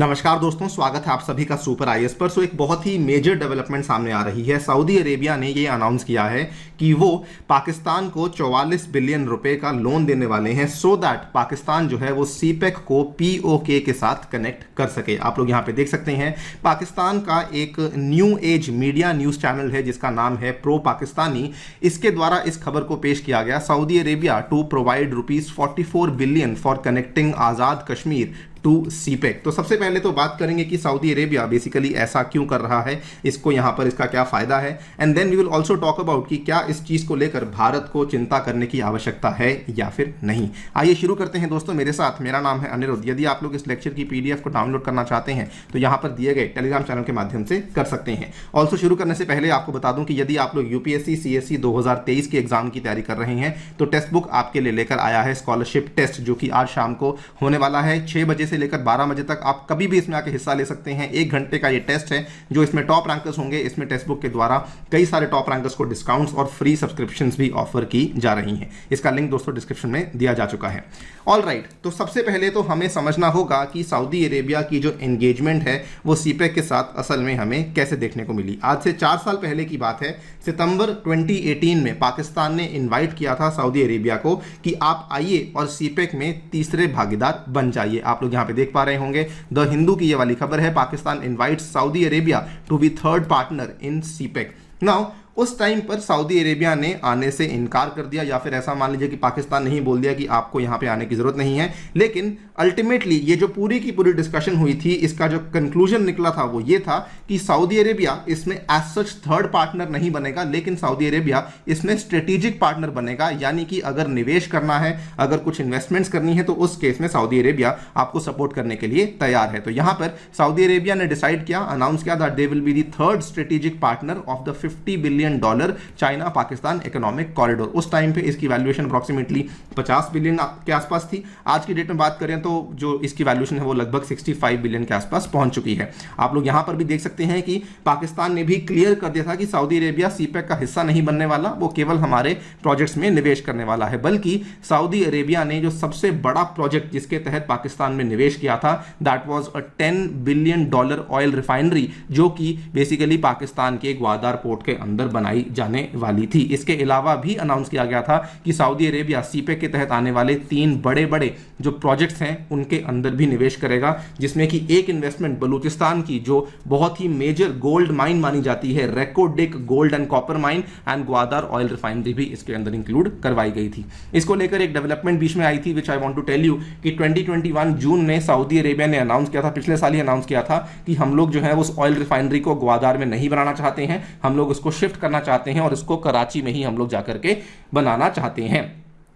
नमस्कार दोस्तों, स्वागत है आप सभी का सुपर आईएएस पर। एक बहुत ही मेजर डेवलपमेंट सामने आ रही है। सऊदी अरेबिया ने ये अनाउंस किया है कि वो पाकिस्तान को 44 बिलियन रुपए का लोन देने वाले हैं सो दैट पाकिस्तान जो है वो सीपेक को पीओके के साथ कनेक्ट कर सके। आप लोग यहाँ पे देख सकते हैं, पाकिस्तान का एक new age media news channel है जिसका नाम है प्रो पाकिस्तानी। इसके द्वारा इस खबर को पेश किया गया, Saudi Arabia to provide ₹44 billion for connecting Azad Kashmir to CPEC. तो सबसे पहले तो बात करेंगे कि सऊदी अरेबिया बेसिकली ऐसा क्यों कर रहा है, इसको यहाँ पर इसका क्या फायदा है, and then we will also talk about कि क्या इस चीज को लेकर भारत को चिंता करने की आवश्यकता है या फिर नहीं। आइए शुरू करते हैं दोस्तों मेरे साथ। मेरा नाम है अनिरुद्ध। यदि आप लोग इस लेक्चर की पीडीएफ को डाउनलोड करना चाहते हैं तो यहाँ पर दिए गए टेलीग्राम चैनल के माध्यम से कर सकते हैं। ऑल्सो शुरू करने से पहले आपको बता दूं कि यदि आप लोग यूपीएससी सीएससी 2023 के एग्जाम की तैयारी कर रहे हैं तो टेक्स्ट बुक आपके लिए लेकर आया है स्कॉलरशिप टेस्ट, जो कि आज शाम को होने वाला है 6 बजे से लेकर 12 बजे तक। आप कभी भी इसमें आके हिस्सा ले सकते हैं। 1 घंटे का ये टेस्ट है। जो इसमें टॉप रैंकर्स होंगे, इसमें टेक्स्ट बुक के द्वारा कई सारे टॉप रैंकर्स को डिस्काउंट्स और फ्री सब्सक्रिप्शंस भी ऑफर की जा रही हैं। इसका लिंक दोस्तों डिस्क्रिप्शन में दिया जा चुका है। ऑल राइट, तो सबसे पहले तो हमें समझना होगा कि सऊदी अरेबिया की जो एंगेजमेंट है वो सीपेक के साथ असल में हमें कैसे देखने को मिली। आज से 4 साल पहले की बात है, सितंबर 2018 में पाकिस्तान ने इन्वाइट किया था सऊदी अरेबिया को कि आप आइए और सीपेक में तीसरे भागीदार बन जाइए। आप लोग यहां पे देख पा रहे होंगे, द हिंदू की ये वाली खबर है, Pakistan invites Saudi Arabia to be third partner in CPEC. Now उस टाइम पर सऊदी अरेबिया ने आने से इनकार कर दिया, या फिर ऐसा मान लीजिए कि पाकिस्तान ने ही बोल दिया कि आपको यहां पे आने की जरूरत नहीं है। लेकिन अल्टीमेटली ये जो पूरी की पूरी डिस्कशन हुई थी, इसका जो कंक्लूजन निकला था वो ये था कि सऊदी अरेबिया इसमें एज सच थर्ड पार्टनर नहीं बनेगा, लेकिन सऊदी अरेबिया इसमें स्ट्रेटेजिक पार्टनर बनेगा। यानी कि अगर निवेश करना है, अगर कुछ इन्वेस्टमेंट्स करनी है तो उस केस में सऊदी अरेबिया आपको सपोर्ट करने के लिए तैयार है। तो यहां पर सऊदी अरेबिया ने डिसाइड किया, अनाउंस किया that they will be the third strategic partner of the $50 billion China Pakistan economic corridor. उस टाइम पे इसकी वैल्यूएशन अप्रोक्सीमेटली 50 बिलियन के आसपास थी। आज की डेट में बात करें तो जो इसकी वैल्यूएशन है वो लगभग 65 बिलियन के आसपास पहुंच चुकी है। आप लोग यहां पर भी देख सकते हैं कि पाकिस्तान ने भी क्लियर कर दिया था कि सऊदी अरेबिया सीपेक का हिस्सा नहीं बनने वाला, वो केवल हमारे प्रोजेक्ट्स में निवेश करने वाला है। बल्कि सऊदी अरेबिया ने जो सबसे बड़ा प्रोजेक्ट जिसके तहत पाकिस्तान में निवेश किया था, that was a $10 billion oil refinery, जो कि बेसिकली पाकिस्तान के ग्वादर पोर्ट के अंदर बनाई जाने वाली थी। इसके अलावा भी अनाउंस किया गया था कि सऊदी अरेबिया सीपेक के तहत आने वाले 3 बड़े बड़े जो प्रोजेक्ट्स हैं उनके अंदर भी निवेश करेगा, जिसमें कि एक इन्वेस्टमेंट बलूचिस्तान की जो बहुत ही मेजर गोल्ड माइन मानी जाती है, Reko Diq gold and copper mine and Gwadar oil refinery भी इसके अंदर इंक्लूड करवाई गई थी। इसको लेकर एक डेवलपमेंट बीच में आई थी which I want to tell you कि 2021 जून में सऊदी अरेबिया ने अनाउंस किया था, पिछले साल ही अनाउंस किया था कि हम लोग जो है उस ऑयल रिफाइनरी को ग्वादर में नहीं बनाना चाहते हैं, हम लोग उसको शिफ्ट करना चाहते हैं और इसको कराची में ही हम लोग जाकर के बनाना चाहते हैं।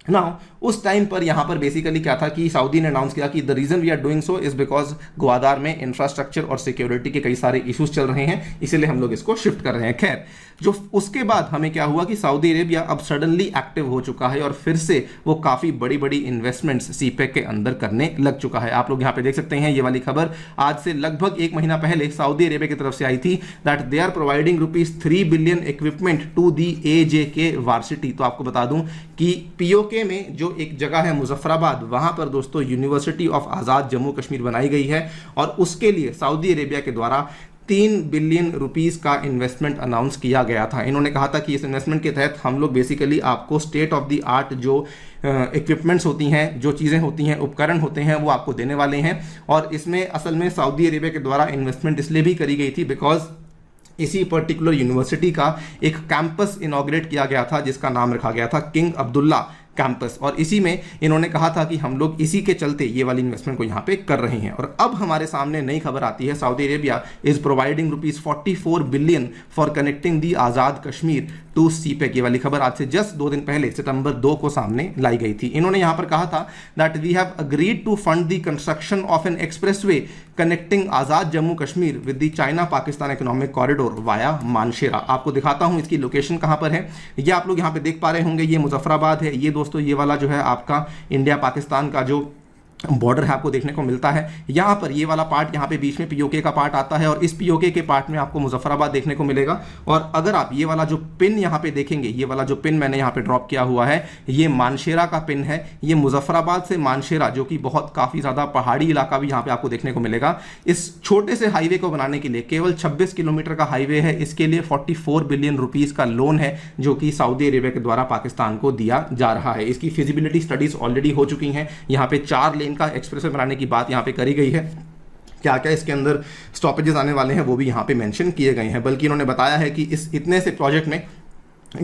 नाउ उस टाइम पर यहां पर बेसिकली क्या था कि सऊदी ने अनाउंस किया कि the reason we are doing so is because Gwadar में इंफ्रास्ट्रक्चर और सिक्योरिटी के कई सारे इश्यूज चल रहे हैं, इसीलिए हम लोग इसको शिफ्ट कर रहे हैं। खैर, जो उसके बाद हमें क्या हुआ कि सऊदी अरेबिया अब सडनली एक्टिव हो चुका है और फिर से वो काफी बड़ी बड़ी इन्वेस्टमेंट्स सीपेक के अंदर करने लग चुका है। आप लोग यहां पे देख सकते हैं, ये वाली खबर आज से लगभग 1 महीना पहले सऊदी अरेबिया की तरफ से आई थी that they are providing ₹3 billion equipment to the AJK varsity. तो आपको बता दूं कि पीओके में जो एक जगह है मुजफ्फराबाद, वहां पर दोस्तों यूनिवर्सिटी ऑफ आजाद जम्मू कश्मीर बनाई गई है और उसके लिए सऊदी अरेबिया के द्वारा ₹3 बिलियन का इन्वेस्टमेंट अनाउंस किया गया था। इन्होंने कहा था कि इस इन्वेस्टमेंट के तहत हम लोग बेसिकली आपको स्टेट ऑफ द आर्ट जो इक्विपमेंट्स होती हैं, जो चीज़ें होती हैं, उपकरण होते हैं, वो आपको देने वाले हैं। और इसमें असल में सऊदी अरेबिया के द्वारा इन्वेस्टमेंट इसलिए भी करी गई थी बिकॉज इसी पर्टिकुलर यूनिवर्सिटी का एक कैंपस इनॉग्रेट किया गया था जिसका नाम रखा गया था किंग अब्दुल्ला कैंपस, और इसी में इन्होंने कहा था कि हम लोग इसी के चलते ये वाली इन्वेस्टमेंट को यहाँ पे कर रहे हैं। और अब हमारे सामने नई खबर आती है, Saudi Arabia is providing ₹44 billion for connecting the Azad Kashmir to CPEC. ये वाली खबर आज से जस्ट 2 दिन पहले सितंबर 2 को सामने लाई गई थी। इन्होंने यहाँ पर कहा था that we have agreed to fund the construction of an expressway connecting Azad Jammu Kashmir with the China Pakistan economic corridor via Mansehra. आपको दिखाता हूं इसकी लोकेशन कहां पर है। ये आप लोग यहां पे देख पा रहे होंगे, ये मुजफ्फराबाद है। ये दोस्तों ये वाला जो है आपका इंडिया पाकिस्तान का जो बॉर्डर है आपको देखने को मिलता है। यहाँ पर ये वाला पार्ट, यहाँ पे बीच में पीओके का पार्ट आता है और इस पीओके के पार्ट में आपको मुजफ्फराबाद देखने को मिलेगा। और अगर आप ये वाला जो पिन यहाँ पे देखेंगे, ये वाला जो पिन मैंने यहाँ पे ड्रॉप किया हुआ है, ये मानशेरा का पिन है। ये मुजफ्फराबाद से मानशेरा, जो कि बहुत काफ़ी ज़्यादा पहाड़ी इलाका भी यहाँ पे आपको देखने को मिलेगा। इस छोटे से हाईवे को बनाने के लिए, केवल 26 किलोमीटर का हाईवे है, इसके लिए 44 बिलियन रुपीज़ का लोन है जो कि सऊदी अरेबिया के द्वारा पाकिस्तान को दिया जा रहा है। इसकी फिजिबिलिटी स्टडीज ऑलरेडी हो चुकी हैं। यहाँ पे 4 लेन का एक्सप्रेसवे बनाने की बात यहाँ पे करी गई है। क्या क्या इसके अंदर स्टॉपेजेस आने वाले हैं वो भी यहाँ पे मेंशन किए गए हैं। बल्कि इन्होंने बताया है कि इस इतने से प्रोजेक्ट में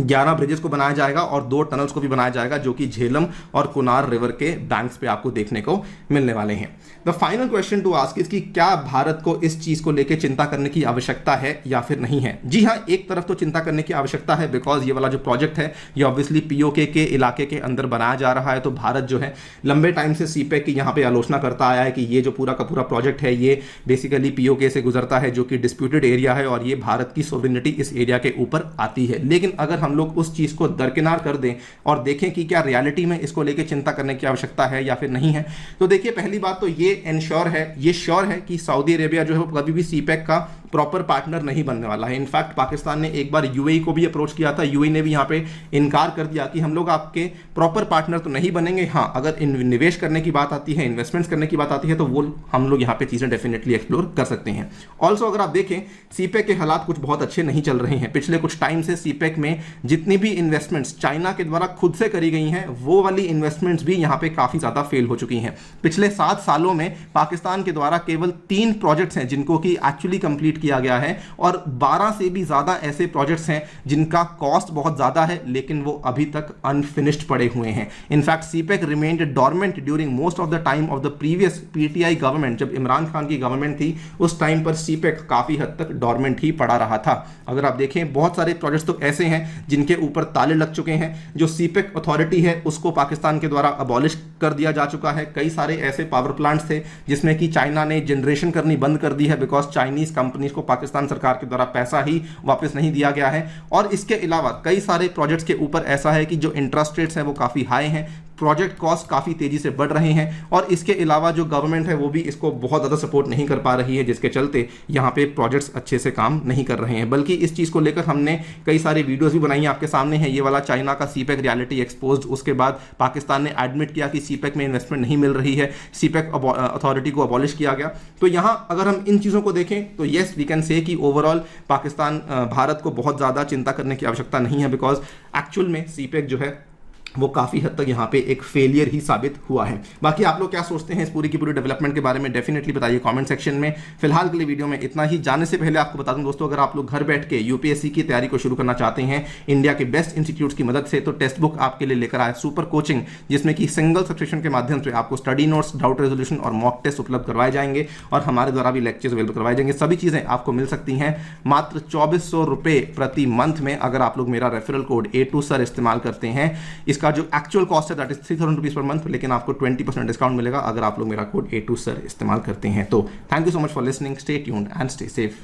11 ब्रिजेस को बनाया जाएगा और 2 टनल्स को भी बनाया जाएगा जो कि झेलम और कुनार रिवर के बैंक्स पे आपको देखने को मिलने वाले हैं। The final question to ask is कि क्या भारत को इस चीज को लेकर चिंता करने की आवश्यकता है या फिर नहीं है। जी हाँ, एक तरफ तो चिंता करने की आवश्यकता है, बिकॉज ये वाला जो प्रोजेक्ट है ये ऑब्वियसली पीओके के इलाके के अंदर बनाया जा रहा है। तो भारत जो है लंबे टाइम से सीपेक की यहाँ पे आलोचना करता आया है कि ये जो पूरा का पूरा प्रोजेक्ट है ये बेसिकली पीओके से गुजरता है, जो कि डिस्प्यूटेड एरिया है और ये भारत की सोवरेनिटी इस एरिया के ऊपर आती है। लेकिन अगर हम लोग उस चीज को दरकिनार कर दें और देखें कि क्या रियलिटी में इसको लेकर चिंता करने की आवश्यकता है या फिर नहीं है, तो देखिए पहली बात तो ये एंश्योर है, ये श्योर है कि सऊदी अरेबिया जो है वो कभी भी सीपेक का प्रॉपर पार्टनर नहीं बनने वाला है। इनफैक्ट पाकिस्तान ने एक बार यूएई को भी अप्रोच किया था, यूएई ने भी यहाँ पे इनकार कर दिया कि हम लोग आपके प्रॉपर पार्टनर तो नहीं बनेंगे। हाँ, अगर निवेश करने की बात आती है, इन्वेस्टमेंट्स करने की बात आती है तो वो हम लोग यहाँ पे चीजें डेफिनेटली एक्सप्लोर कर सकते हैं। ऑल्सो अगर आप देखें सीपेक के हालात कुछ बहुत अच्छे नहीं चल रहे हैं। पिछले कुछ टाइम से सीपेक में जितनी भी इन्वेस्टमेंट्स चाइना के द्वारा खुद से करी गई हैं वो वाली इन्वेस्टमेंट्स भी यहाँ पे काफी ज्यादा फेल हो चुकी हैं। पिछले 7 सालों में पाकिस्तान के द्वारा केवल 3 प्रोजेक्ट्स हैं जिनको कि एक्चुअली कंप्लीट किया गया है और 12 से भी ज्यादा ऐसे प्रोजेक्ट्स हैं जिनका कॉस्ट बहुत ज्यादा है लेकिन वो अभी तक अनफिनिश्ड पड़े हुए हैं। In fact CPEC remained dormant during most of the time of the previous PTI government. जब इमरान खान की गवर्नमेंट थी उस टाइम पर सीपेक काफी हद तक डॉर्मेंट ही पड़ा रहा था। अगर आप देखें बहुत सारे प्रोजेक्ट्स तो ऐसे हैं जिनके ऊपर ताले लग चुके हैं। जो सीपेक अथॉरिटी है उसको पाकिस्तान के द्वारा अबॉलिश कर दिया जा चुका है। कई सारे ऐसे पावर प्लांट्स थे जिसमें कि चाइना ने जनरेशन करनी बंद कर दी है बिकॉज चाइनीज कंपनीज को पाकिस्तान सरकार के द्वारा पैसा ही वापस नहीं दिया गया है। और इसके अलावा कई सारे प्रोजेक्ट्स के ऊपर ऐसा है कि जो इंटरेस्ट रेट्स हैं वो काफी हाई हैं, प्रोजेक्ट कॉस्ट काफी तेजी से बढ़ रहे हैं और इसके अलावा जो गवर्नमेंट है वो भी इसको बहुत ज्यादा सपोर्ट नहीं कर पा रही है, जिसके चलते यहाँ पे प्रोजेक्ट्स अच्छे से काम नहीं कर रहे हैं। बल्कि इस चीज को लेकर हमने कई सारी वीडियोस भी बनाई हैं, आपके सामने है ये वाला चाइना का सीपेक रियलिटी एक्सपोज्ड। उसके बाद पाकिस्तान ने एडमिट किया कि सीपेक में इन्वेस्टमेंट नहीं मिल रही है, सीपेक अथॉरिटी को अबॉलिश किया गया। तो यहाँ अगर हम इन चीजों को देखें तो येस वी कैन से कि ओवरऑल पाकिस्तान भारत को बहुत ज्यादा चिंता करने की आवश्यकता नहीं है बिकॉज एक्चुअल में सीपेक जो है वो काफ़ी हद तक यहाँ पे एक फेलियर ही साबित हुआ है। बाकी आप लोग क्या सोचते हैं इस पूरी की पूरी डेवलपमेंट के बारे में डेफिनेटली बताइए कमेंट सेक्शन में। फिलहाल के लिए वीडियो में इतना ही। जाने से पहले आपको बता दूं दोस्तों, अगर आप लोग घर बैठ के यूपीएससी की तैयारी को शुरू करना चाहते हैं इंडिया के बेस्ट इंस्टीट्यूट्स की मदद से, तो टेक्स्ट बुक आपके लिए लेकर आए सुपर कोचिंग, जिसमें कि सिंगल सब्सक्रिप्शन के माध्यम से आपको स्टडी नोट्स, डाउट रेजोल्यूशन और मॉक टेस्ट उपलब्ध करवाए जाएंगे और हमारे द्वारा भी लेक्चर्स अवेलेबल करवाए जाएंगे। सभी चीज़ें आपको मिल सकती हैं मात्र 2400 रुपये प्रति मंथ में अगर आप लोग मेरा रेफरल कोड A2 सर इस्तेमाल करते हैं। इसका जो एक्चुअल कॉस्ट है that is 3000 rupees per month, लेकिन आपको 20% डिस्काउंट मिलेगा अगर आप लोग मेरा कोड A2 सर इस्तेमाल करते हैं। तो thank you so much for listening, stay tuned and stay safe.